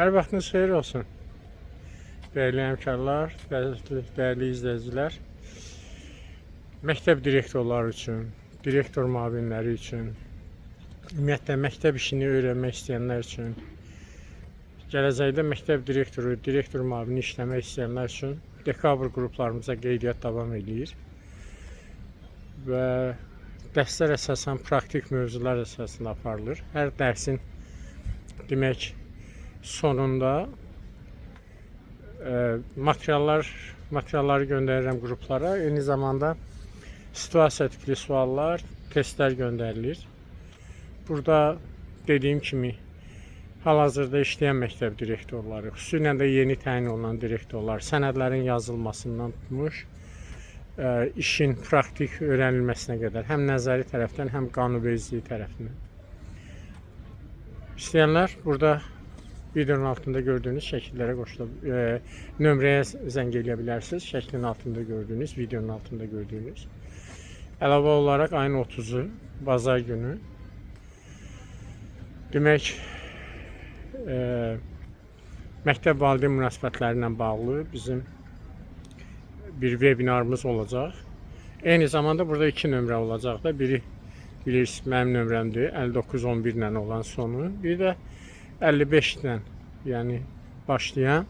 Hər vaxtınız xeyir olsun. Değerli həmkarlar, değerli izləyicilər. Məktəb direktorları üçün, direktor müavinləri üçün, ümumiyyətlə məktəb işini öyrənmək istəyənlər üçün, gələcəkdə məktəb direktoru, direktor müavini işləmək istəyənlər üçün dekabr qruplarımıza qeydiyyat davam edir. Və dərslər əsasən praktik mövzular əsasında aparılır. Hər dərsin demək sonunda materialları göndərirəm qruplara. Eyni zamanda situasiya tipli suallar, testlər göndərilir. Burada dediyim kimi hal-hazırda işləyən məktəb direktorları, xüsusilə də yeni təyin olunan direktorlar, sənədlərin yazılmasından tutmuş, işin praktik öyrənilməsinə qədər, həm nəzəri tərəfdən, həm qanunvericiliyi tərəfindən. İstəyənlər burada videonun altında gördüğünüz şəkillərə nömrəyə zəng edə bilərsiniz. Şəklin altında gördüğünüz, videonun altında gördüğünüz. Əlavə olaraq ayın 30'u bazar günü demək məktəb valideyn münasibətləri ilə bağlı bizim bir webinarımız olacaq. Eyni zamanda burada iki nömrə olacaq da. Biri bilirsiniz mənim nömrəmdir, 5911 ilə olan sonu. Bir də 55 ilə, yəni başlayan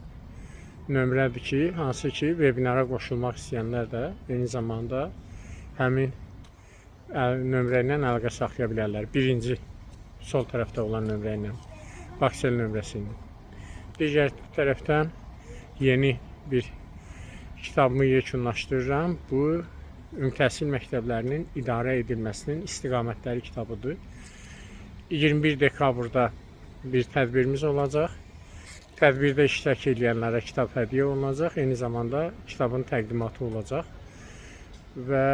nömrədir ki, hansı ki webinara qoşulmaq istəyənlər də eyni zamanda həmin nömrə ilə əlaqə saxlaya bilərlər. Birinci sol tərəfdə olan nömrə ilə, Baksel nömrəsi ilə. Digər tərəfdən yeni bir kitabımı yekunlaşdırıram. Bu ümumi təhsil məktəblərinin idarə edilməsinin istiqamətləri kitabıdır. 21 dekabrda bir tədbirimiz olacaq. Tədbirdə iştirak edənlərə kitab hədiyyə olunacaq. Eyni zamanda kitabın təqdimatı olacaq. Və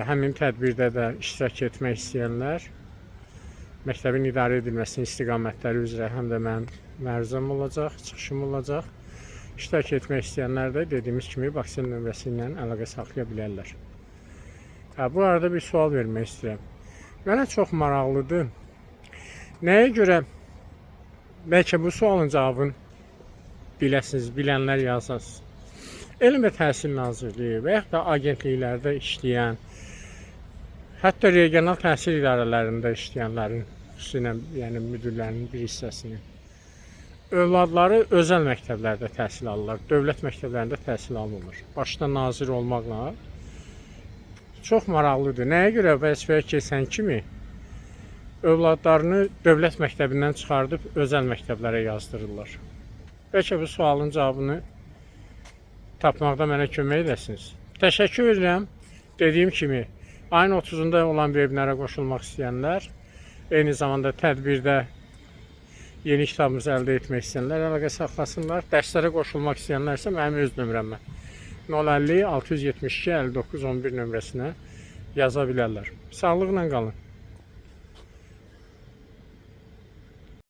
həmin tədbirdə də iştirak etmək istəyənlər məktəbin idarə edilməsinin istiqamətləri üzrə həm də mənim mərzum olacaq, çıxışım olacaq. İştirak etmək istəyənlər də dediyimiz kimi Baksel nömrəsi ilə əlaqə saxlaya bilərlər. Bu arada bir sual vermək istəyirəm. Mənə çox maraqlıdır. Nəyə görə bəlkə bu sualın cavabını biləsiniz, bilənlər yazasınız. Elm və Təhsil Nazirliyi və yaxud da agentliklərdə işləyən, hətta regional təhsil idarələrində işləyənlərin, xüsusilə yəni müdürlərinin bir hissəsinin övladları özəl məktəblərdə təhsil alırlar, dövlət məktəblərində təhsil alınmır. Başda nazir olmaqla çox maraqlıdır. Nəyə görə vəzifəyə keçən kimi övladlarını dövlət məktəbindən çıxardıb özəl məktəblərə yazdırırlar? Bəlkə bu sualın cavabını tapmaqda mənə kömək edəsiniz. Təşəkkür edirəm. Dediyim kimi ayın 30'unda olan webinara qoşulmaq istəyənlər, eyni zamanda tədbirdə yeni kitabımızı əldə etmək istəyənlər əlaqə saxlasınlar. Dərslərə qoşulmaq istəyənlər isə mənim öz nömrəmə 050 672 59 11 nömrəsinə yaza bilərlər. Sağlıqla qalın.